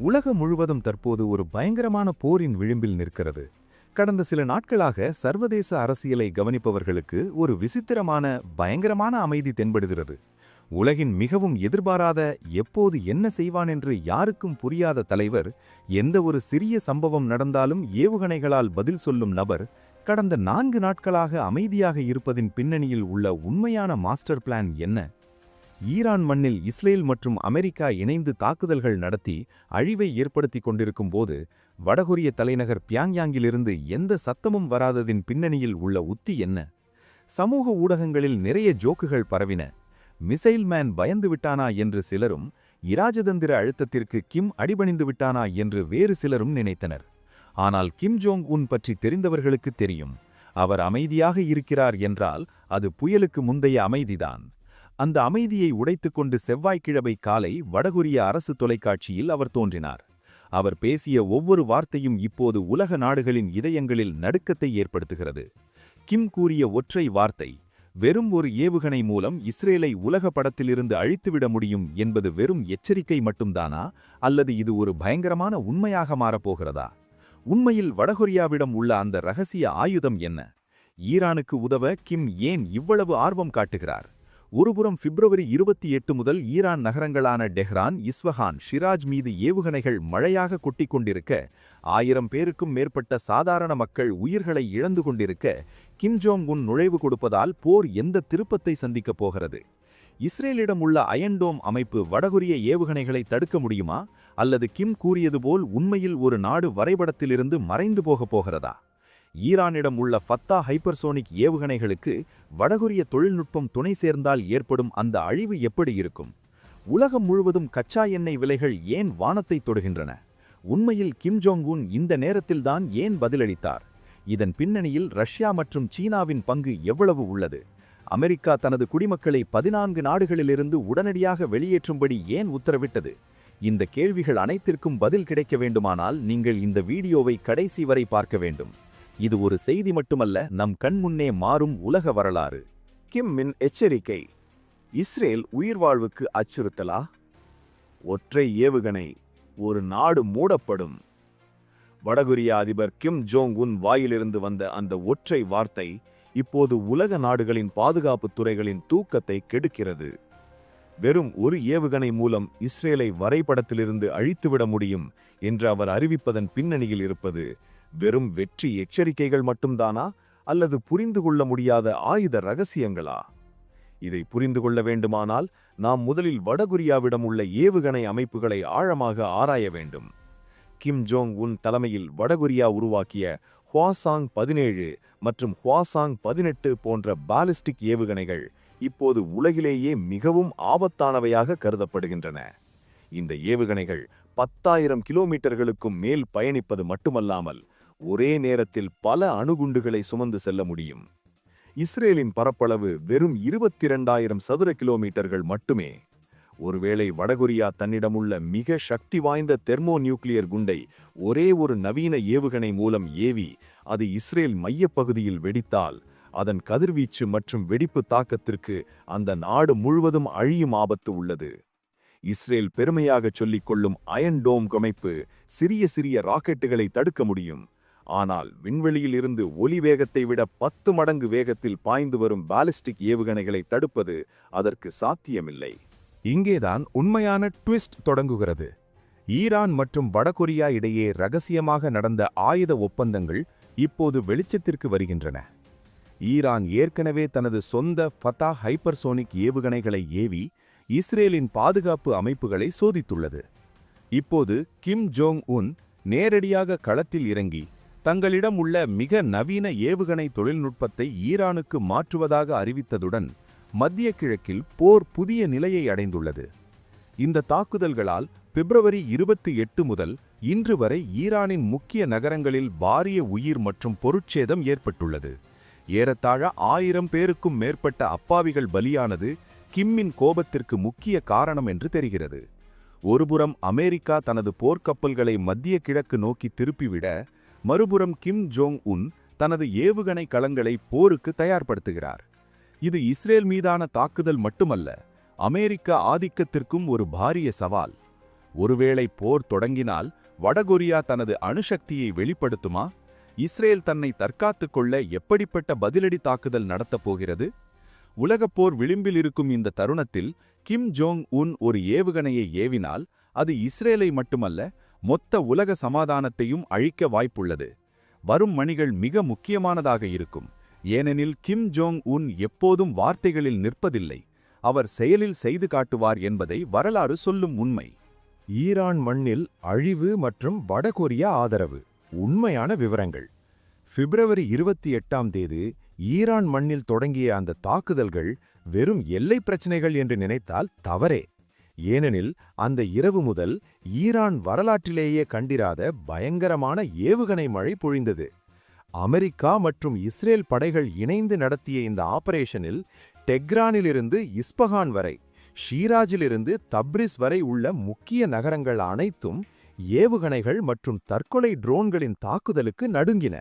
உலகம் முழுவதும் தற்போது ஒரு பயங்கரமான போரின் விளிம்பில் நிற்கிறது. கடந்த சில நாட்களாக சர்வதேச அரசியலை கவனிப்பவர்களுக்கு ஒரு விசித்திரமான பயங்கரமான அமைதி தென்படுகிறது. உலகின் மிகவும் எதிர்பாராத, எப்போது என்ன செய்வான் என்று யாருக்கும் புரியாத தலைவர், எந்த ஒரு சிறிய சம்பவம் நடந்தாலும் ஏவுகணைகளால் பதில் சொல்லும் நபர், கடந்த 4 நாட்களாக அமைதியாக இருப்பதின் பின்னணியில் உள்ள உண்மையான மாஸ்டர் பிளான் என்ன? ஈரான் மண்ணில் இஸ்ரேல் மற்றும் அமெரிக்கா இணைந்து தாக்குதல்கள் நடத்தி அழிவை ஏற்படுத்திக் கொண்டிருக்கும் போது, வடகொரிய தலைநகர் பியாங்யாங்கிலிருந்து எந்த சத்தமும் வராததின் பின்னணியில் உள்ள உத்தி என்ன? சமூக ஊடகங்களில் நிறைய ஜோக்குகள் பரவின. மிசைல் மேன் பயந்து விட்டானா என்று சிலரும், இராஜதந்திர அழுத்தத்திற்கு கிம் அடிபணிந்து விட்டானா என்று வேறு சிலரும் நினைத்தனர். ஆனால் கிம் ஜோங் உன் பற்றி தெரிந்தவர்களுக்கு தெரியும். அவர் அமைதியாக இருக்கிறார் என்றால் அது புயலுக்கு முந்தைய அமைதிதான். அந்த அமைதியை உடைத்துக்கொண்டு செவ்வாய்க்கிழமை காலை வடகொரிய அரசு தொலைக்காட்சியில் அவர் தோன்றினார். அவர் பேசிய ஒவ்வொரு வார்த்தையும் இப்போது உலக நாடுகளின் இதயங்களில் நடுக்கத்தை ஏற்படுத்துகிறது. கிம் கூறிய ஒற்றை வார்த்தை, வெறும் ஒரு ஏவுகணை மூலம் இஸ்ரேலை உலக படத்திலிருந்து அழித்துவிட முடியும் என்பது வெறும் எச்சரிக்கை மட்டும்தானா, அல்லது இது ஒரு பயங்கரமான உண்மையாக மாறப்போகிறதா? உண்மையில் வடகொரியாவிடம் உள்ள அந்த ரகசிய ஆயுதம் என்ன? ஈரானுக்கு உதவ கிம் ஏன் இவ்வளவு ஆர்வம் காட்டுகிறார்? ஒருபுறம் பிப்ரவரி 28 முதல் ஈரான் நகரங்களான டெஹ்ரான், இஸ்வஹான், ஷிராஜ் மீது ஏவுகணைகள் மழையாக கொட்டிக் கொண்டிருக்க, 1000 பேருக்கும் மேற்பட்ட சாதாரண மக்கள் உயிர்களை இழந்து கொண்டிருக்க, கிம் ஜோங் உன் நுழைவு கொடுப்பதால் போர் எந்த திருப்பத்தை சந்திக்கப் போகிறது? இஸ்ரேலிடம் உள்ள அயன்டோம் அமைப்பு வடகொரிய ஏவுகணைகளை தடுக்க முடியுமா, அல்லது கிம் கூறியது போல் உண்மையில் ஒரு நாடு வரைபடத்திலிருந்து மறைந்து போகப் போகிறதா? ஈரானிடம் உள்ள ஃபத்தா ஹைப்பர்சோனிக் ஏவுகணைகளுக்கு வடகொரிய தொழில்நுட்பம் துணை சேர்ந்தால் ஏற்படும் அந்த அழிவு எப்படி இருக்கும்? உலகம் முழுவதும் கச்சா எண்ணெய் விலைகள் ஏன் வானத்தை தொடுகின்றன? உண்மையில் கிம் ஜோங் உன் இந்த நேரத்தில்தான் ஏன் பதிலளித்தார்? இதன் பின்னணியில் ரஷ்யா மற்றும் சீனாவின் பங்கு எவ்வளவு உள்ளது? அமெரிக்கா தனது குடிமக்களை 14 நாடுகளிலிருந்து உடனடியாக வெளியேற்றும்படி ஏன் உத்தரவிட்டது? இந்த கேள்விகள் அனைத்திற்கும் பதில் கிடைக்க வேண்டுமானால் நீங்கள் இந்த வீடியோவை கடைசி வரை பார்க்க வேண்டும். இது ஒரு செய்தி மட்டுமல்ல, நம் கண்முன்னே மாறும் உலக வரலாறு. கிம்மின் எச்சரிக்கை. இஸ்ரேல் உயிர்வாழ்வுக்கு அச்சுறுத்தலா? ஒற்றை ஏவுகணை, ஒரு நாடு மூடப்படும். வடகொரிய அதிபர் கிம் ஜோங் உன் வாயிலிருந்து வந்த அந்த ஒற்றை வார்த்தை இப்போது உலக நாடுகளின் பாதுகாப்பு துறைகளின் தூக்கத்தை கெடுக்கிறது. வெறும் ஒரு ஏவுகணை மூலம் இஸ்ரேலை வரைபடத்திலிருந்து அழித்துவிட முடியும் என்று அவர் அறிவிப்பதன் பின்னணியில் இருப்பது வெறும் வெற்றி எச்சரிக்கைகள் மட்டும்தானா, அல்லது புரிந்து கொள்ள முடியாத ஆயுத ரகசியங்களா? இதை புரிந்து கொள்ள வேண்டுமானால் நாம் முதலில் வடகொரியாவிடம் உள்ள ஏவுகணை அமைப்புகளை ஆழமாக ஆராய வேண்டும். கிம் ஜோங் உன் தலைமையில் வடகொரியா உருவாக்கிய ஹ்வாசாங் 17 மற்றும் ஹ்வாசாங் 18 போன்ற பாலிஸ்டிக் ஏவுகணைகள் இப்போது உலகிலேயே மிகவும் ஆபத்தானவையாக கருதப்படுகின்றன. இந்த ஏவுகணைகள் 10,000 கிலோமீட்டர்களுக்கும் மேல் பயணிப்பது மட்டுமல்லாமல் ஒரே நேரத்தில் பல அணுகுண்டுகளை சுமந்து செல்ல முடியும். இஸ்ரேலின் பரப்பளவு வெறும் 22,000 சதுர கிலோமீட்டர்கள் மட்டுமே. ஒருவேளை வடகொரியா தன்னிடமுள்ள மிக சக்தி வாய்ந்த தெர்மோ நியூக்ளியர் குண்டை ஒரே ஒரு நவீன ஏவுகணை மூலம் ஏவி அது இஸ்ரேல் மையப்பகுதியில் வெடித்தால், அதன் கதிர்வீச்சு மற்றும் வெடிப்பு தாக்கத்திற்கு அந்த நாடு முழுவதும் அழியும் ஆபத்து உள்ளது. இஸ்ரேல் பெருமையாகச் சொல்லிக் கொள்ளும் அயன் டோம் அமைப்பு சிறிய சிறிய ராக்கெட்டுகளை தடுக்க முடியும். ஆனால் விண்வெளியில் இருந்து ஒலி வேகத்தை விட 10 மடங்கு வேகத்தில் பாய்ந்து வரும் பாலிஸ்டிக் ஏவுகணைகளை தடுப்பது அதற்கு சாத்தியமில்லை. இங்கேதான் உண்மையான ட்விஸ்ட் தொடங்குகிறது. ஈரான் மற்றும் வடகொரியா இடையே ரகசியமாக நடந்த ஆயுத ஒப்பந்தங்கள் இப்போது வெளிச்சத்திற்கு வருகின்றன. ஈரான் ஏற்கனவே தனது சொந்த ஃபத்தா ஹைப்பர்சோனிக் ஏவுகணைகளை ஏவி இஸ்ரேலின் பாதுகாப்பு அமைப்புகளை சோதித்துள்ளது. இப்போது கிம் ஜோங் உன் நேரடியாக களத்தில் இறங்கி தங்களிடம் உள்ள மிக நவீன ஏவுகணை தொழில்நுட்பத்தை ஈரானுக்கு மாற்றுவதாக அறிவித்ததுடன் மத்திய கிழக்கில் போர் புதிய நிலையை அடைந்துள்ளது. இந்த தாக்குதல்களால் பிப்ரவரி 28 முதல் இன்று வரை ஈரானின் முக்கிய நகரங்களில் பாரிய உயிர் மற்றும் பொருட்சேதம் ஏற்பட்டுள்ளது. ஏறத்தாழ 1000 பேருக்கும் மேற்பட்ட அப்பாவிகள் பலியானது கிம்மின் கோபத்திற்கு முக்கிய காரணம் என்று தெரிகிறது. ஒருபுறம் அமெரிக்கா தனது போர்க்கப்பல்களை மத்திய கிழக்கு நோக்கி திருப்பிவிட, மறுபுறம் கிம் ஜோங் உன் தனது ஏவுகணை களங்களை போருக்கு தயார்படுத்துகிறார். இது இஸ்ரேல் மீதான தாக்குதல் மட்டுமல்ல, அமெரிக்க ஆதிக்கத்திற்கும் ஒரு பாரிய சவால். ஒருவேளை போர் தொடங்கினால் வடகொரியா தனது அணுசக்தியை வெளிப்படுத்துமா? இஸ்ரேல் தன்னை தற்காத்துக் கொள்ள எப்படிப்பட்ட பதிலடி தாக்குதல் நடத்தப் போகிறது? உலகப்போர் விளிம்பில் இருக்கும் இந்த தருணத்தில் கிம் ஜோங் உன் ஒரு ஏவுகணையை ஏவினால் அது இஸ்ரேலை மட்டுமல்ல, மொத்த உலக சமாதானத்தையும் அழிக்க வாய்ப்புள்ளது. வரும் மணிகள் மிக முக்கியமானதாக இருக்கும். ஏனெனில் கிம் ஜோங் உன் எப்போதும் வார்த்தைகளில் நிற்பதில்லை, அவர் செயலில் செய்து காட்டுவார் என்பதை வரலாறு சொல்லும் உண்மை. ஈரான் மண்ணில் அழிவு மற்றும் வடகொரியா ஆதரவு. உண்மையான விவரங்கள். பிப்ரவரி 28ஆம் தேதி ஈரான் மண்ணில் தொடங்கிய அந்த தாக்குதல்கள் வெறும் எல்லை பிரச்சினைகள் என்று நினைத்தால் தவறே. ஏனெனில் அந்த இரவு முதல் ஈரான் வரலாற்றிலேயே கண்டிராத பயங்கரமான ஏவுகணை மழை பொழிந்தது. அமெரிக்கா மற்றும் இஸ்ரேல் படைகள் இணைந்து நடத்திய இந்த ஆபரேஷனில் டெக்ரானிலிருந்து இஸ்பஹான் வரை, ஷீராஜிலிருந்து தப்ரிஸ் வரை உள்ள முக்கிய நகரங்கள் அனைத்தும் ஏவுகணைகள் மற்றும் தற்கொலை ட்ரோன்களின் தாக்குதலுக்கு நடுங்கின.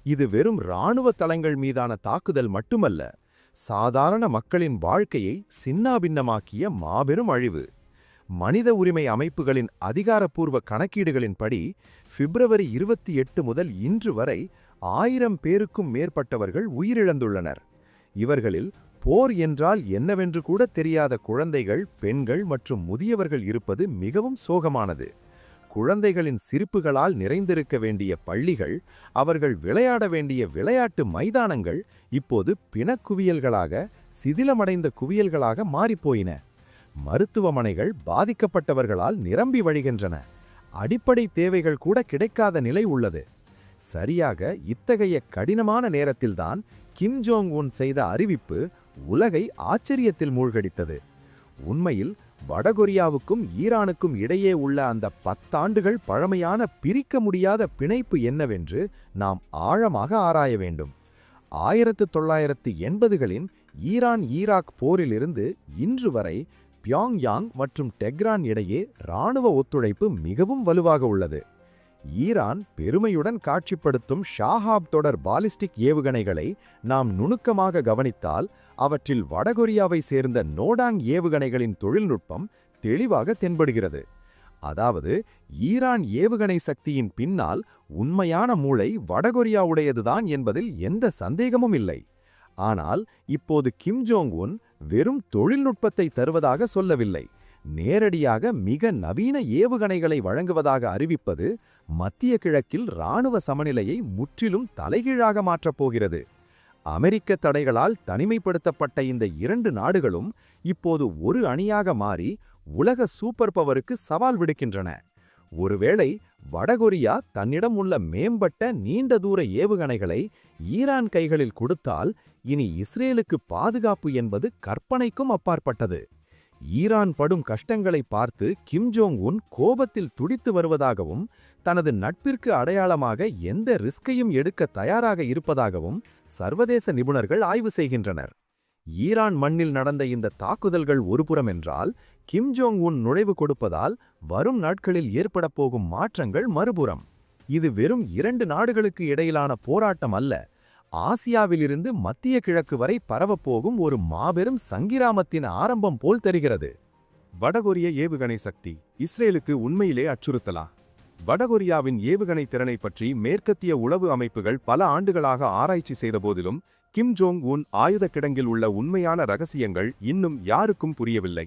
இது வெறும் இராணுவ தளங்கள் மீதான தாக்குதல் மட்டுமல்ல, சாதாரண மக்களின் வாழ்க்கையை சின்னாபின்னமாக்கிய மாபெரும் அழிவு. மனித உரிமை அமைப்புகளின் அதிகாரப்பூர்வ கணக்கீடுகளின்படி பிப்ரவரி 28 முதல் இன்று வரை 1000 பேருக்கும் மேற்பட்டவர்கள் உயிரிழந்துள்ளனர். இவர்களில் போர் என்றால் என்னவென்று கூட தெரியாத குழந்தைகள், பெண்கள் மற்றும் முதியவர்கள் இருப்பது மிகவும் சோகமானது. குழந்தைகளின் சிரிப்புகளால் நிறைந்திருக்க வேண்டிய பள்ளிகள், அவர்கள் விளையாட வேண்டிய விளையாட்டு மைதானங்கள் இப்போது பிணக்குவியல்களாக, சிதிலமடைந்த குவியல்களாக மாறிப்போயின. மருத்துவமனைகள் பாதிக்கப்பட்டவர்களால் நிரம்பி வழிகின்றன. அடிப்படை தேவைகள் கூட கிடைக்காத நிலை உள்ளது. சரியாக இத்தகைய கடினமான நேரத்தில்தான் கிம் ஜோங் உன் செய்த அறிவிப்பு உலகை ஆச்சரியத்தில் மூழ்கடித்தது. உண்மையில் வடகொரியாவுக்கும் ஈரானுக்கும் இடையே உள்ள அந்த 10 ஆண்டுகள் பழமையான பிரிக்க முடியாத பிணைப்பு என்னவென்று நாம் ஆழமாக ஆராய வேண்டும். 1980களின் ஈரான்-ஈராக் போரிலிருந்து இன்று வரை பியாங்யாங் மற்றும் டெஹ்ரான் இடையே இராணுவ ஒத்துழைப்பு மிகவும் வலுவாக உள்ளது. ஈரான் பெருமையுடன் காட்சிப்படுத்தும் ஷாஹாப் தொடர் பாலிஸ்டிக் ஏவுகணைகளை நாம் நுணுக்கமாக கவனித்தால் அவற்றில் வடகொரியாவை சேர்ந்த நோடாங் ஏவுகணைகளின் தொழில்நுட்பம் தெளிவாக தென்படுகிறது. அதாவது ஈரான் ஏவுகணை சக்தியின் பின்னால் உண்மையான மூளை வடகொரியாவுடையதுதான் என்பதில் எந்த சந்தேகமும் இல்லை. ஆனால் இப்போது கிம் ஜோங் உன் வெறும் தொழில்நுட்பத்தை தருவதாக சொல்லவில்லை, நேரடியாக மிக நவீன ஏவுகணைகளை வழங்குவதாக அறிவிப்பது மத்திய கிழக்கில் இராணுவ சமநிலையை முற்றிலும் தலைகீழாக மாற்றப் போகிறது. அமெரிக்க தடைகளால் தனிமைப்படுத்தப்பட்ட இந்த 2 நாடுகளும் இப்போது ஒரு அணியாக மாறி உலக சூப்பர் பவருக்கு சவால் விடுக்கின்றன. ஒருவேளை வடகொரியா தன்னிடம் உள்ள மேம்பட்ட நீண்ட தூர ஏவுகணைகளை ஈரான் கைகளில் கொடுத்தால் இனி இஸ்ரேலுக்கு பாதுகாப்பு என்பது கற்பனைக்கும் அப்பாற்பட்டது. ஈரான் படும் கஷ்டங்களை பார்த்து கிம் ஜோங் உன் கோபத்தில் துடித்து வருவதாகவும், தனது நட்பிற்கு அடையாளமாக எந்த ரிஸ்கையும் எடுக்க தயாராக இருப்பதாகவும் சர்வதேச நிபுணர்கள் ஆய்வு செய்கின்றனர். ஈரான் மண்ணில் நடந்த இந்த தாக்குதல்கள் ஒருபுறம் என்றால், கிம் ஜோங் உன் நுழைவு கொடுப்பதால் வரும் நாட்களில் ஏற்படப் போகும் மாற்றங்கள் மறுபுறம். இது வெறும் 2 நாடுகளுக்கு இடையிலான போராட்டம் அல்ல, ஆசியாவிலிருந்து மத்திய கிழக்கு வரை பரவப்போகும் ஒரு மாபெரும் சங்கிராமத்தின் ஆரம்பம் போல் தெரிகிறது. வடகொரிய ஏவுகணை சக்தி இஸ்ரேலுக்கு உண்மையிலே அச்சுறுத்தலா? வடகொரியாவின் ஏவுகணை திறனை பற்றி மேற்கத்திய உளவு அமைப்புகள் பல ஆண்டுகளாக ஆராய்ச்சி செய்த போதிலும் கிம் ஜோங் உன் ஆயுத கிடங்கில் உள்ள உண்மையான ரகசியங்கள் இன்னும் யாருக்கும் புரியவில்லை.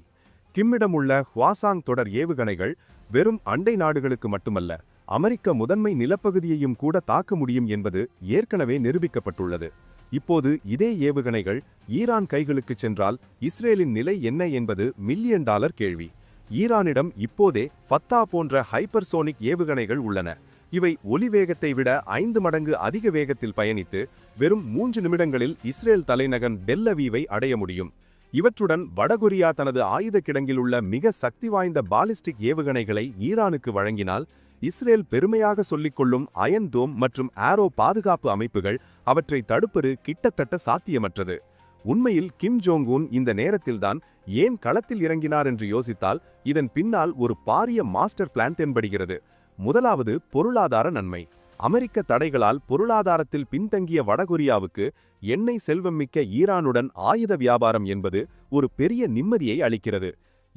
கிம்மிடம் உள்ள ஹுவாசாங் தொடர் ஏவுகணைகள் வெறும் அண்டை நாடுகளுக்கு மட்டுமல்ல, அமெரிக்க முதன்மை நிலப்பகுதியையும் கூட தாக்க முடியும் என்பது ஏற்கனவே நிரூபிக்கப்பட்டுள்ளது. இப்போது இதே ஏவுகணைகள் ஈரான் கைகளுக்கு சென்றால் இஸ்ரேலின் நிலை என்ன என்பது $1 மில்லியன் கேள்வி. ஈரானிடம் இப்போதே ஃபத்தா போன்ற ஹைப்பர்சோனிக் ஏவுகணைகள் உள்ளன. இவை ஒலி வேகத்தை விட 5 மடங்கு அதிக வேகத்தில் பயணித்து வெறும் 3 நிமிடங்களில் இஸ்ரேல் தலைநகர் டெல் அவீவை அடைய முடியும். இவற்றுடன் வடகொரியா தனது ஆயுத கிடங்கில் உள்ள மிக சக்தி வாய்ந்த பாலிஸ்டிக் ஏவுகணைகளை ஈரானுக்கு வழங்கினால், இஸ்ரேல் பெருமையாக சொல்லிக்கொள்ளும் அயன் தோம் மற்றும் ஆரோ பாதுகாப்பு அமைப்புகள் அவற்றை தடுப்பது கிட்டத்தட்ட சாத்தியமற்றது. உண்மையில் கிம் ஜோங் உன் இந்த நேரத்தில்தான் ஏன் களத்தில் இறங்கினார் என்று யோசித்தால் இதன் பின்னால் ஒரு பாரிய மாஸ்டர் பிளான் தென்படுகிறது. முதலாவது, பொருளாதார நன்மை. அமெரிக்க தடைகளால் பொருளாதாரத்தில் பின்தங்கிய வடகொரியாவுக்கு எண்ணெய் செல்வம் மிக்க ஈரானுடன் ஆயுத வியாபாரம் என்பது ஒரு பெரிய நிம்மதியை அளிக்கிறது.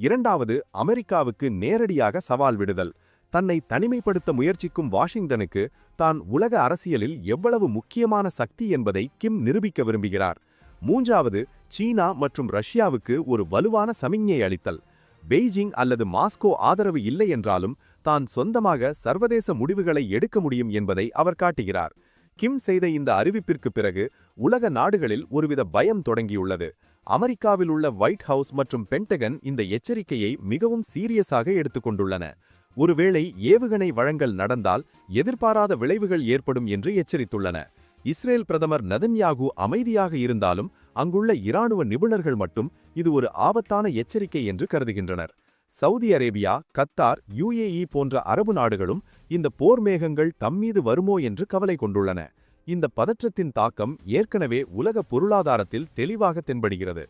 இரண்டாவது, அமெரிக்காவுக்கு நேரடியாக சவால் விடுதல். தன்னை தனிமைப்படுத்த முயற்சிக்கும் வாஷிங்டனுக்கு தான் உலக அரசியலில் எவ்வளவு முக்கியமான சக்தி என்பதை கிம் நிரூபிக்க விரும்புகிறார். மூன்றாவது, சீனா மற்றும் ரஷ்யாவுக்கு ஒரு வலுவான சமிஞ்ஞை அளித்தல். பெய்ஜிங் அல்லது மாஸ்கோ ஆதரவு இல்லை என்றாலும் தான் சொந்தமாக சர்வதேச முடிவுகளை எடுக்க முடியும் என்பதை அவர் காட்டுகிறார். கிம் செய்த இந்த அறிவிப்பிற்கு பிறகு உலக நாடுகளில் ஒருவித பயம் தொடங்கியுள்ளது. அமெரிக்காவில் உள்ள ஒயிட் ஹவுஸ் மற்றும் பென்டகன் இந்த எச்சரிக்கையை மிகவும் சீரியஸாக எடுத்துக்கொண்டுள்ளன. ஒருவேளை ஏவுகணை வழங்கல் நடந்தால் எதிர்பாராத விளைவுகள் ஏற்படும் என்று எச்சரித்துள்ளன. இஸ்ரேல் பிரதமர் நெதன்யாகு அமைதியாக இருந்தாலும் அங்குள்ள இராணுவ நிபுணர்கள் மட்டும் இது ஒரு ஆபத்தான எச்சரிக்கை என்று கருதுகின்றனர். சவுதி அரேபியா, கத்தார், UAE போன்ற அரபு நாடுகளும் இந்த போர் மேகங்கள் தம்மீது வருமோ என்று கவலை கொண்டுள்ளன. இந்த பதற்றத்தின் தாக்கம் ஏற்கனவே உலக பொருளாதாரத்தில் தெளிவாக தென்படுகிறது.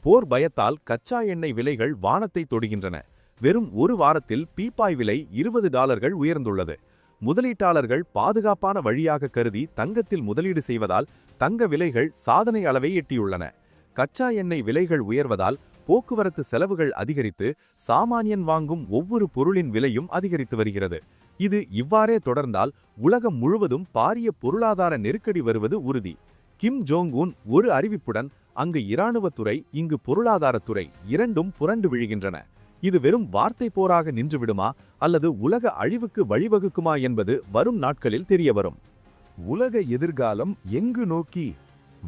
போர் பயத்தால் கச்சா எண்ணெய் விலைகள் வானத்தை தொடுகின்றன. வெறும் ஒரு வாரத்தில் பீப்பாய் விலை $20 உயர்ந்துள்ளது. முதலீட்டாளர்கள் பாதுகாப்பான வழியாக கருதி தங்கத்தில் முதலீடு செய்வதால் தங்க விலைகள் சாதனை அளவை எட்டியுள்ளன. கச்சா எண்ணெய் விலைகள் உயர்வதால் போக்குவரத்து செலவுகள் அதிகரித்து சாமானியன் வாங்கும் ஒவ்வொரு பொருளின் விலையும் அதிகரித்து வருகிறது. இது இவ்வாறே தொடர்ந்தால் உலகம் முழுவதும் பாரிய பொருளாதார நெருக்கடி வருவது உறுதி. கிம் ஜோங் உன் ஒரு அறிவிப்புடன் அங்கு இராணுவத்துறை, இங்கு பொருளாதாரத்துறை இரண்டும் புரண்டு விழுகின்றன. இது வெறும் வார்த்தை போராக நின்றுவிடுமா அல்லது உலக அழிவுக்கு வழிவகுக்குமா என்பது வரும் நாட்களில் தெரியவரும். உலக எதிர்காலம் எங்கு நோக்கி?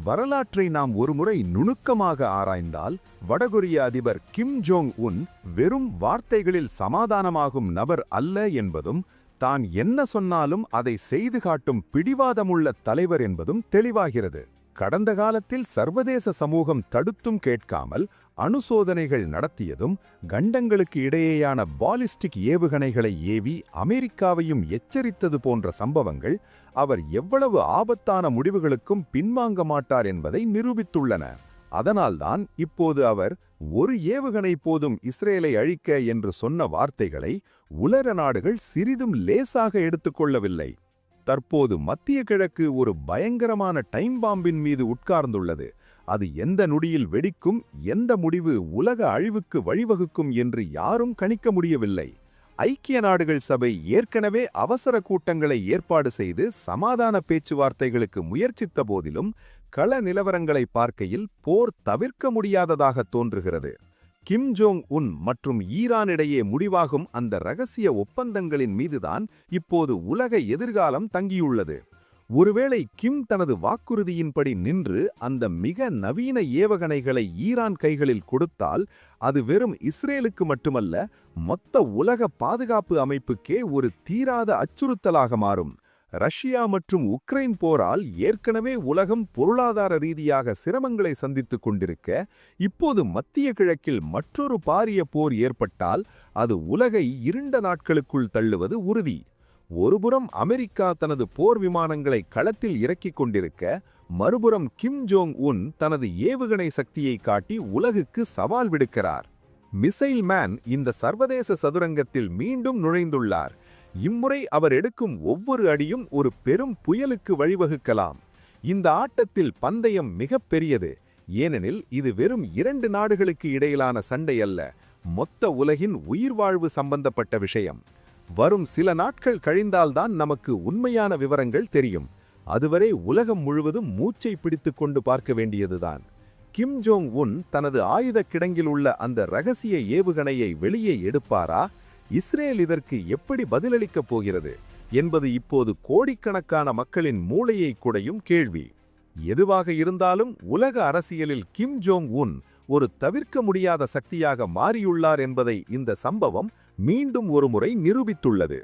வரலாற்றை நாம் ஒருமுறை நுணுக்கமாக ஆராய்ந்தால் வடகொரிய அதிபர் கிம் ஜோங் உன் வெறும் வார்த்தைகளில் சமாதானமாகும் நபர் அல்ல என்பதும், தான் என்ன சொன்னாலும் அதை செய்து காட்டும் பிடிவாதமுள்ள தலைவர் என்பதும் தெளிவாகிறது. கடந்த காலத்தில் சர்வதேச சமூகம் தடுத்தும் கேட்காமல் அணுசோதனைகள் நடத்தியதும், கண்டங்களுக்கு இடையேயான பாலிஸ்டிக் ஏவுகணைகளை ஏவி அமெரிக்காவையும் எச்சரித்தது போன்ற சம்பவங்கள் அவர் எவ்வளவு ஆபத்தான முடிவுகளுக்கும் பின்வாங்க மாட்டார் என்பதை நிரூபித்துள்ளன. அதனால்தான் இப்போது அவர் ஒரு ஏவுகணை போதும் இஸ்ரேலை அழிக்க என்று சொன்ன வார்த்தைகளை உலக நாடுகள் சிறிதும் லேசாக எடுத்துக்கொள்ளவில்லை. தற்போது மத்திய கிழக்கு ஒரு பயங்கரமான டைம் பாம்பின் மீது உட்கார்ந்துள்ளது. அது எந்த நொடியில் வெடிக்கும், எந்த முடிவு உலக அழிவுக்கு வழிவகுக்கும் என்று யாரும் கணிக்க முடியவில்லை. ஐக்கிய நாடுகள் சபை ஏற்கனவே அவசர கூட்டங்களை ஏற்பாடு செய்து சமாதான பேச்சுவார்த்தைகளுக்கு முயற்சித்த போதிலும் கள நிலவரங்களை பார்க்கையில் போர் தவிர்க்க முடியாததாக தோன்றுகிறது. கிம் ஜோங் உன் மற்றும் ஈரானிடையே முடிவாகும் அந்த இரகசிய ஒப்பந்தங்களின் மீதுதான் இப்போது உலக எதிர்காலம் தங்கியுள்ளது. ஒருவேளை கிம் தனது வாக்குறுதியின்படி நின்று அந்த மிக நவீன ஏவுகணைகளை ஈரான் கைகளில் கொடுத்தால் அது வெறும் இஸ்ரேலுக்கு மட்டுமல்ல, மொத்த உலக பாதுகாப்பு அமைப்புக்கே ஒரு தீராத அச்சுறுத்தலாக மாறும். ரஷ்யா மற்றும் உக்ரைன் போரால் ஏற்கனவே உலகம் பொருளாதார ரீதியாக சிரமங்களை சந்தித்துக் கொண்டிருக்க, இப்போது மத்திய கிழக்கில் மற்றொரு பாரிய போர் ஏற்பட்டால் அது உலகை இருண்ட நாட்களுக்குள் தள்ளுவது உறுதி. ஒருபுறம் அமெரிக்கா தனது போர் விமானங்களை களத்தில் இறக்கிக் கொண்டிருக்க, மறுபுறம் கிம் ஜோங் உன் தனது ஏவுகணை சக்தியை காட்டி உலகுக்கு சவால் விடுக்கிறார். மிசைல் மேன் இந்த சர்வதேச சதுரங்கத்தில் மீண்டும் நுழைந்துள்ளார். இம்முறை அவர் எடுக்கும் ஒவ்வொரு அடியும் ஒரு பெரும் புயலுக்கு வழிவகுக்கலாம். இந்த ஆட்டத்தில் பந்தயம் மிகப் பெரியது. ஏனெனில் இது வெறும் 2 நாடுகளுக்கு இடையிலான சண்டை அல்ல, மொத்த உலகின் உயிர்வாழ்வு சம்பந்தப்பட்ட விஷயம். வரும் சில நாட்கள் கழிந்தால்தான் நமக்கு உண்மையான விவரங்கள் தெரியும். அதுவரை உலகம் முழுவதும் மூச்சை பிடித்துக் கொண்டு பார்க்க வேண்டியதுதான். கிம் ஜோங் உன் தனது ஆயுத கிடங்கில் உள்ள அந்த இரகசிய ஏவுகணையை வெளியே எடுப்பாரா? இஸ்ரேல் இதற்கு எப்படி பதிலளிக்கப் போகிறது என்பது இப்போது கோடிக்கணக்கான மக்களின் மூளையை குடையும் கேள்வி. எதுவாக இருந்தாலும் உலக அரசியலில் கிம் ஜோங் உன் ஒரு தவிர்க்க முடியாத சக்தியாக மாறியுள்ளார் என்பதை இந்த சம்பவம் மீண்டும் ஒருமுறை நிரூபித்துள்ளது.